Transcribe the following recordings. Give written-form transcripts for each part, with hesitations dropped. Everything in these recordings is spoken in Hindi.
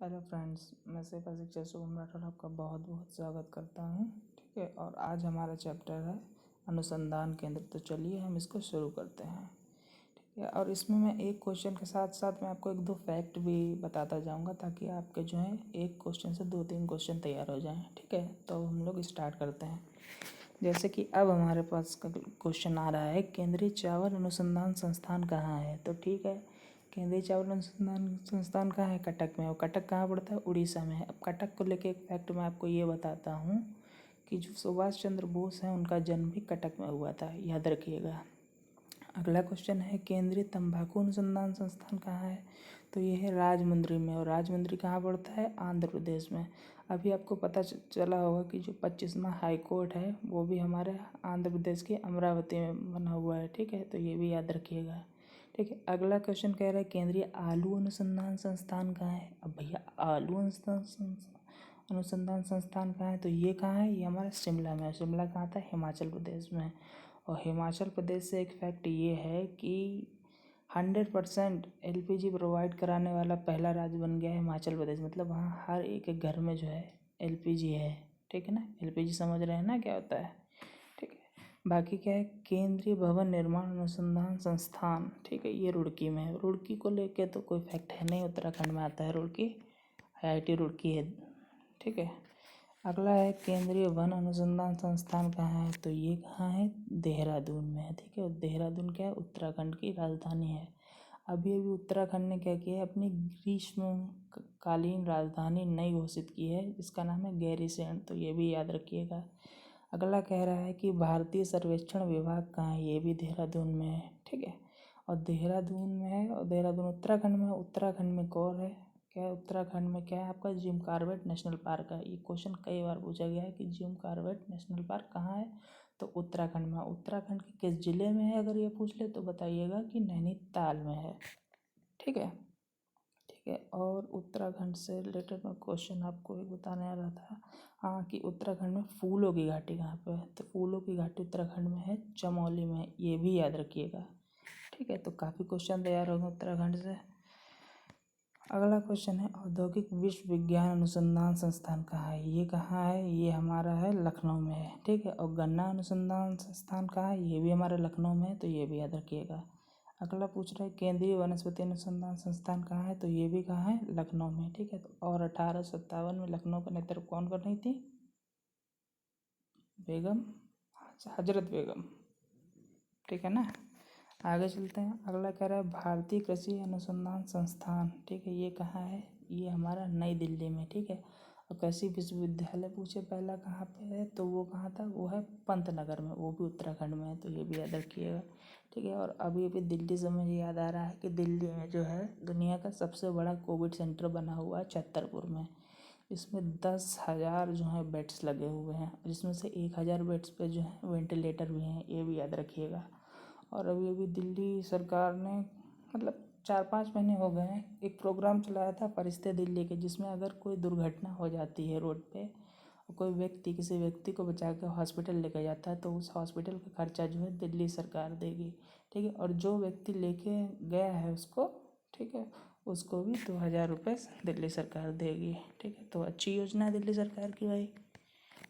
हेलो फ्रेंड्स, मैं से प्रशिक्षक शुभम राठौर आपका बहुत बहुत स्वागत करता हूँ। ठीक है, और आज हमारा चैप्टर है अनुसंधान केंद्र। तो चलिए हम इसको शुरू करते हैं। ठीक है, और इसमें मैं एक क्वेश्चन के साथ साथ मैं आपको एक दो फैक्ट भी बताता जाऊँगा ताकि आपके जो है एक क्वेश्चन से दो तीन क्वेश्चन तैयार हो जाएँ। ठीक है, तो हम लोग स्टार्ट करते हैं। जैसे कि अब हमारे पास क्वेश्चन आ रहा है, केंद्रीय चावल अनुसंधान संस्थान कहाँ है। तो ठीक है, केंद्रीय चावल अनुसंधान संस्थान कहाँ है? कटक में। और कटक कहाँ पड़ता है? उड़ीसा में है। अब कटक को लेके एक फैक्ट मैं आपको ये बताता हूँ कि जो सुभाष चंद्र बोस हैं उनका जन्म भी कटक में हुआ था, याद रखिएगा। अगला क्वेश्चन है, केंद्रीय तंबाकू अनुसंधान संस्थान कहाँ है? तो ये है राजमुंद्री में। और राजमुंद्री कहाँ पड़ता है? आंध्र प्रदेश में। अभी आपको पता चला होगा कि जो 25वां हाई कोर्ट है वो भी हमारे आंध्र प्रदेश के अमरावती में बना हुआ है। ठीक है, तो ये भी याद रखिएगा। ठीक है, अगला क्वेश्चन कह रहा है, केंद्रीय आलू अनुसंधान संस्थान कहाँ है? अब भैया आलू अनुसंधान संस्थान कहाँ है? तो ये कहाँ है? ये हमारा शिमला में है। शिमला कहाँ था? हिमाचल प्रदेश में। और हिमाचल प्रदेश से एक फैक्ट ये है कि 100% LPG प्रोवाइड कराने वाला पहला राज्य बन गया है हिमाचल प्रदेश। मतलब वहाँ हर एक एक घर में जो है LPG है। ठीक है ना, LPG समझ रहे हैं ना क्या होता है। ठीक है, बाकी क्या है, केंद्रीय भवन निर्माण अनुसंधान संस्थान। ठीक है, ये रुड़की में है। रुड़की को लेके तो कोई फैक्ट है नहीं, उत्तराखंड में आता है रुड़की, IIT रुड़की है। ठीक है, अगला है, केंद्रीय वन अनुसंधान संस्थान कहाँ है? तो ये कहाँ है? देहरादून में है। ठीक है, और देहरादून क्या है? उत्तराखंड की राजधानी है। अभी अभी उत्तराखंड ने क्या किया है, अपनी ग्रीष्मकालीन राजधानी नई घोषित की है जिसका नाम है गैरीसैंण। तो ये भी याद रखिएगा। अगला कह रहा है कि भारतीय सर्वेक्षण विभाग कहाँ है? ये भी देहरादून में है। ठीक है, और देहरादून में है, और देहरादून उत्तराखंड में है। उत्तराखंड में कौन है? क्या है उत्तराखंड में? क्या है आपका? जिम कॉर्बेट नेशनल पार्क है। ये क्वेश्चन कई बार पूछा गया है कि जिम कॉर्बेट नेशनल पार्क कहाँ है? तो उत्तराखंड में। उत्तराखंड के किस जिले में है? अगर ये पूछ ले तो बताइएगा कि नैनीताल में है। ठीक है, ठीक है, और उत्तराखंड से रिलेटेड मैं क्वेश्चन आपको एक बताने आ रहा था। हाँ, कि उत्तराखंड में फूलों की घाटी कहाँ पे है? तो फूलों की घाटी उत्तराखंड में है, चमोली में। ये भी याद रखिएगा। ठीक है, तो काफ़ी क्वेश्चन तैयार होंगे उत्तराखंड से। अगला क्वेश्चन है, औद्योगिक विश्वविज्ञान अनुसंधान संस्थान कहाँ है? ये कहाँ है? ये हमारा है लखनऊ में है। ठीक है, और गन्ना अनुसंधान संस्थान कहाँ है? ये भी हमारे लखनऊ में है। तो ये भी याद रखिएगा। अगला पूछ रहा है, केंद्रीय वनस्पति अनुसंधान संस्थान कहाँ है? तो ये भी कहाँ है? लखनऊ में। ठीक है, तो और 1857 में लखनऊ का नेतृत्व कौन कर रही थी? बेगम हजरत बेगम। ठीक है ना, आगे चलते हैं। अगला कह रहा है, भारतीय कृषि अनुसंधान संस्थान। ठीक है, ये कहाँ है? ये हमारा नई दिल्ली में। ठीक है, और कृषि विश्वविद्यालय पूछे पहला कहाँ पे है? तो वो कहाँ था? वो है पंतनगर में, वो भी उत्तराखंड में है। तो ये भी याद रखिएगा। ठीक है, और अभी अभी दिल्ली से मुझे याद आ रहा है कि दिल्ली में जो है दुनिया का सबसे बड़ा कोविड सेंटर बना हुआ है छतरपुर में। इसमें 10,000 जो है बेड्स लगे हुए हैं, जिसमें से 1,000 बेड्स पे जो है वेंटिलेटर भी हैं। ये भी याद रखिएगा। और अभी अभी दिल्ली सरकार ने मतलब 4-5 महीने हो गए हैं, एक प्रोग्राम चलाया था फरिश्ते दिल्ली के, जिसमें अगर कोई दुर्घटना हो जाती है रोड पे और कोई व्यक्ति किसी व्यक्ति को बचा के हॉस्पिटल लेके जाता है तो उस हॉस्पिटल का खर्चा जो है दिल्ली सरकार देगी। ठीक है, और जो व्यक्ति लेके गया है उसको, ठीक है, उसको भी 2,000 रुपये दिल्ली सरकार देगी। ठीक है, तो अच्छी योजना है दिल्ली सरकार की भाई,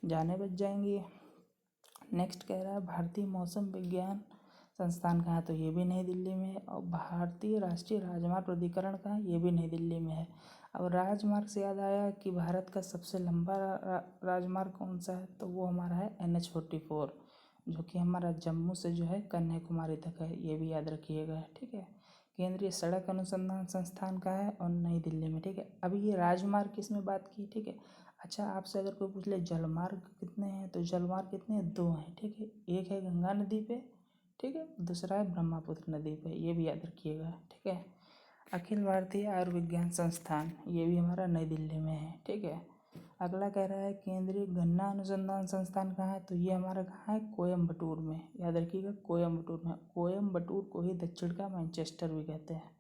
जाने बच जाएंगी। नेक्स्ट कह रहा है, भारतीय मौसम विज्ञान संस्थान कहाँ है? तो ये भी नई दिल्ली में है। और भारतीय राष्ट्रीय राजमार्ग प्राधिकरण कहाँ है? ये भी नई दिल्ली में है। अब राजमार्ग से याद आया कि भारत का सबसे लंबा राजमार्ग कौन सा है? तो वो हमारा है NH44, जो कि हमारा जम्मू से जो है कन्याकुमारी तक है। ये भी याद रखिएगा। ठीक है, केंद्रीय सड़क अनुसंधान संस्थान का है और नई दिल्ली में। ठीक है, अभी ये राजमार्ग की इसमें बात की। ठीक है, अच्छा आपसे अगर कोई पूछ ले जलमार्ग कितने हैं, तो जलमार्ग कितने हैं? 2 हैं। ठीक है, एक है गंगा नदी पे, ठीक है, दूसरा है ब्रह्मपुत्र नदी पे। ये भी याद रखिएगा। ठीक है, अखिल भारतीय आयुर्विज्ञान संस्थान, ये भी हमारा नई दिल्ली में है। ठीक है, अगला कह रहा है, केंद्रीय गन्ना अनुसंधान संस्थान कहाँ है? तो ये हमारा कहाँ है? कोयम्बटूर में। याद रखिएगा, कोयम्बटूर में। कोयम्बटूर को ही दक्षिण का मैनचेस्टर भी कहते हैं।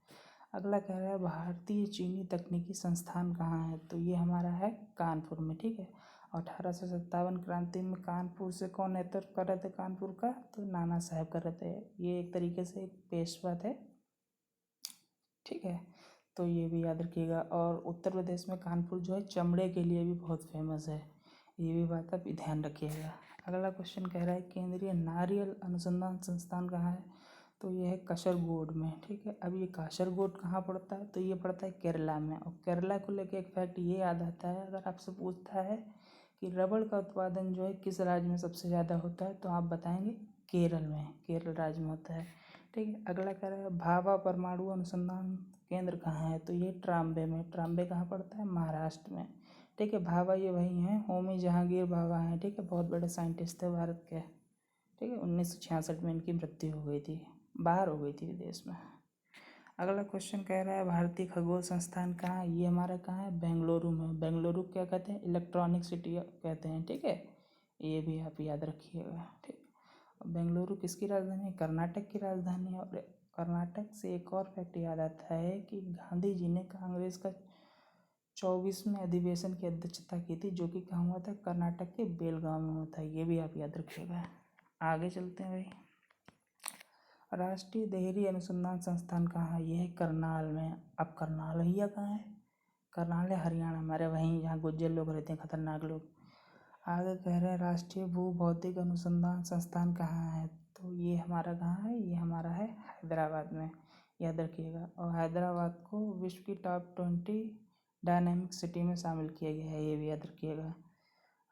अगला कह रहा है, भारतीय चीनी तकनीकी संस्थान कहाँ है? तो ये हमारा है कानपुर में। ठीक है, 1857 क्रांति में कानपुर से कौन नेतृत्व कर रहे थे कानपुर का? तो नाना साहब कर रहे थे। ये एक तरीके से एक पेशवा थे। ठीक है, तो ये भी याद रखिएगा। और उत्तर प्रदेश में कानपुर जो है चमड़े के लिए भी बहुत फेमस है, ये भी बात आप ध्यान रखिएगा। अगला क्वेश्चन कह रहा है केंद्रीय नारियल अनुसंधान संस्थान कहाँ है, तो ये है कासरगोड में, ठीक है। अब ये कासरगोड कहाँ पड़ता है, तो ये पड़ता है केरला में। और केरला को लेके एक फैक्ट ये याद आता है, अगर आपसे पूछता है कि रबड़ का उत्पादन जो है किस राज्य में सबसे ज़्यादा होता है, तो आप बताएंगे केरल में, केरल राज्य में होता है, ठीक है। अगला कह रहा है भाभा परमाणु अनुसंधान केंद्र कहाँ है, तो ये ट्राम्बे में। ट्राम्बे कहाँ पड़ता है, महाराष्ट्र में, ठीक है। भाभा ये वही हैं, होमी जहांगीर भाभा हैं, ठीक है, बहुत बड़े साइंटिस्ट थे भारत के, ठीक है। 1966 में इनकी मृत्यु हो गई थी, बाहर हो गई थी विदेश में। अगला क्वेश्चन कह रहा है भारतीय खगोल संस्थान कहाँ, ये हमारा कहाँ है, बेंगलुरु में। बेंगलुरु क्या कहते हैं, इलेक्ट्रॉनिक सिटी कहते हैं, ठीक है, ये भी आप याद रखिएगा, ठीक। बेंगलुरु किसकी राजधानी है, कर्नाटक की राजधानी है। और कर्नाटक से एक और फैक्ट याद आता है कि गांधी जी ने कांग्रेस का 24वें अधिवेशन की अध्यक्षता की थी, जो कि कहाँ हुआ था, कर्नाटक के बेलगांव में हुआ था, ये भी आप याद रखिएगा। आगे चलते हैं भाई। राष्ट्रीय डेयरी अनुसंधान संस्थान कहाँ है, ये है करनाल में। अब करनाल भैया कहाँ है, करनाल है हरियाणा हमारे, वहीं जहाँ गुज्जर लोग रहते हैं, खतरनाक लोग। आगे कह रहे हैं राष्ट्रीय भू भौतिक अनुसंधान संस्थान कहाँ है, तो ये हमारा कहाँ है, ये हमारा है हैदराबाद में, याद रखिएगा। और हैदराबाद को विश्व की टॉप 20 डायनामिक सिटी में शामिल किया गया है, ये भी याद रखिएगा।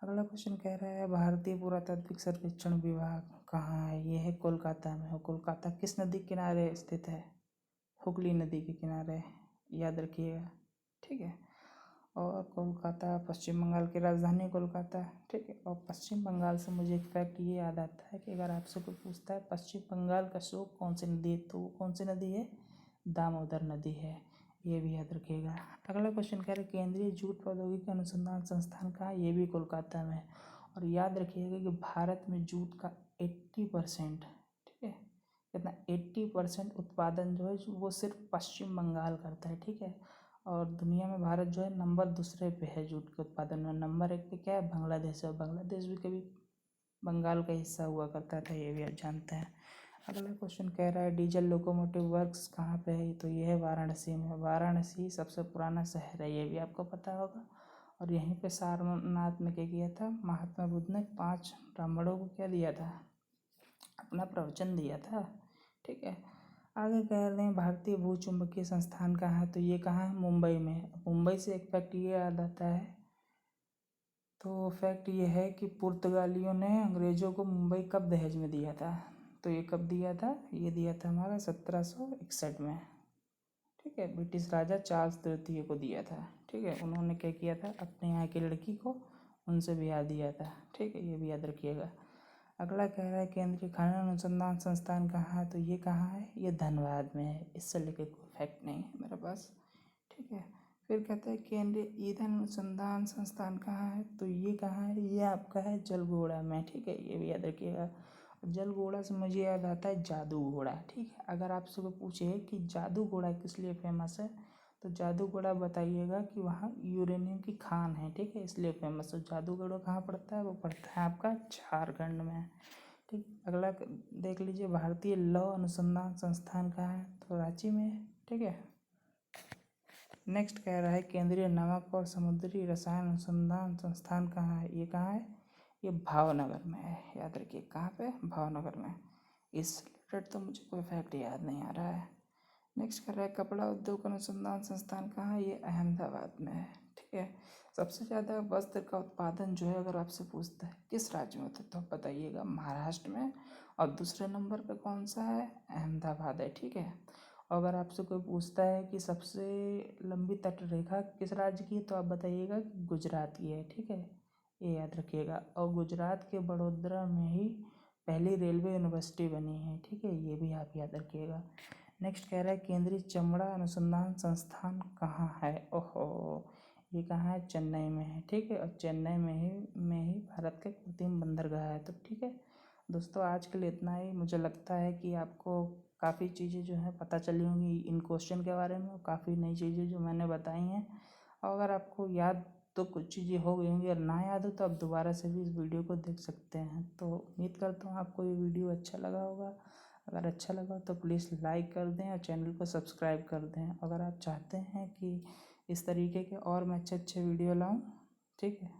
अगला क्वेश्चन कह रहा है भारतीय पुरातात्विक सर्वेक्षण विभाग कहाँ है, ये है कोलकाता में। और कोलकाता किस नदी के किनारे स्थित है, हुगली नदी के किनारे, याद रखिएगा, ठीक है। और कोलकाता पश्चिम बंगाल की राजधानी है कोलकाता, ठीक है। और पश्चिम बंगाल से मुझे एक फैक्ट ये याद आता है कि अगर आपसे कोई पूछता है पश्चिम बंगाल का स्रोत कौन सी नदी है, तो कौन सी नदी है, दामोदर नदी है, ये भी याद रखिएगा। अगला क्वेश्चन कह रहे हैं केंद्रीय जूट प्रौद्योगिकी अनुसंधान संस्थान का, ये भी कोलकाता में। और याद रखिएगा कि भारत में जूट का 80%, ठीक है, कितना 80% उत्पादन जो है वो सिर्फ पश्चिम बंगाल करता है, ठीक है। और दुनिया में भारत जो है नंबर दूसरे पे है जूट के उत्पादन में, नंबर 1 पे क्या है, बांग्लादेश है। बांग्लादेश भी कभी बंगाल का हिस्सा हुआ करता था, ये भी आप जानते हैं। अगला क्वेश्चन कह रहा है डीजल लोकोमोटिव वर्क्स कहाँ पे है, तो ये है वाराणसी में। वाराणसी सबसे पुराना शहर है, ये भी आपको पता होगा। और यहीं पे सारनाथ में क्या किया था, महात्मा बुद्ध ने 5 ब्राह्मणों को क्या दिया था, अपना प्रवचन दिया था, ठीक है। आगे कह रहे हैं भारतीय भू चुंबकीय संस्थान कहाँ है, तो ये कहाँ है, मुंबई में। मुंबई से एक फैक्ट ये याद आता है, तो फैक्ट ये है कि पुर्तगालियों ने अंग्रेज़ों को मुंबई कब दहेज में दिया था, तो ये कब दिया था, ये दिया था हमारा 1761 में, ठीक है। ब्रिटिश राजा चार्ल्स तृतीय को दिया था, ठीक है। उन्होंने क्या किया था, अपने यहाँ की लड़की को उनसे ब्याह दिया था, ठीक है, ये भी याद रखिएगा। अगला कह रहा है केंद्रीय खनन अनुसंधान संस्थान कहाँ है, तो ये कहाँ है, ये धनबाद में है। इससे लेके कोई फैक्ट नहीं है मेरे पास, ठीक है। फिर कहता है केंद्रीय ईंधन अनुसंधान संस्थान कहाँ है, तो ये कहाँ है, ये आपका है जलगोड़ा में, ठीक है, ये भी याद रखिएगा। जलगोड़ा से मुझे याद आता है जादू घोड़ा, ठीक है। अगर आपसे कोई पूछे कि जादू घोड़ा किस लिए फेमस है, तो जादू घोड़ा बताइएगा कि वहाँ यूरेनियम की खान है, ठीक है, इसलिए फेमस है। जादू घोड़ा कहाँ पड़ता है, वो पड़ता है आपका झारखंड में, ठीक। अगला देख लीजिए भारतीय लौह अनुसंधान संस्थान कहाँ है, तो रांची में है, ठीक है। नेक्स्ट कह रहा है केंद्रीय नमक और समुद्री रसायन अनुसंधान संस्थान कहाँ है, ये कहाँ है, ये भावनगर में है, याद रखिए कहाँ पे, भावनगर में। इस रिलेटेड तो मुझे कोई फैक्ट याद नहीं आ रहा है। नेक्स्ट कर रहा है कपड़ा उद्योग अनुसंधान संस्थान कहाँ है, ये अहमदाबाद में है, ठीक है। सबसे ज़्यादा वस्त्र का उत्पादन जो है अगर आपसे पूछता है किस राज्य में होता है, तो आप बताइएगा महाराष्ट्र में। और दूसरे नंबर पे कौन सा है, अहमदाबाद है, ठीक है। अगर आपसे कोई पूछता है कि सबसे लंबी तटरेखा किस राज्य की है, तो आप बताइएगा कि गुजरात की है, ठीक है, ये याद रखिएगा। और गुजरात के बड़ोदरा में ही पहली रेलवे यूनिवर्सिटी बनी है, ठीक है, ये भी आप याद रखिएगा। नेक्स्ट कह रहा है केंद्रीय चमड़ा अनुसंधान संस्थान कहाँ है, ओहो, ये कहाँ है, चेन्नई में है, ठीक है। और चेन्नई में ही भारत का कृत्रिम बंदरगाह है, तो ठीक है दोस्तों, आज के लिए इतना ही। मुझे लगता है कि आपको काफ़ी चीज़ें जो हैं पता चली होंगी इन क्वेश्चन के बारे में, काफ़ी नई चीज़ें जो मैंने बताई हैं। और अगर आपको याद तो कुछ चीज़ें हो गई होंगी, और ना याद हो तो आप दोबारा से भी इस वीडियो को देख सकते हैं। तो उम्मीद करता हूँ आपको ये वीडियो अच्छा लगा होगा। अगर अच्छा लगा तो प्लीज़ लाइक कर दें और चैनल को सब्सक्राइब कर दें। अगर आप चाहते हैं कि इस तरीके के और मैं अच्छे अच्छे वीडियो लाऊं, ठीक है,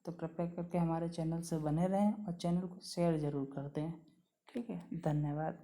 तो कृपया करके हमारे चैनल से बने रहें और चैनल को शेयर ज़रूर कर दें। ठीक है, धन्यवाद।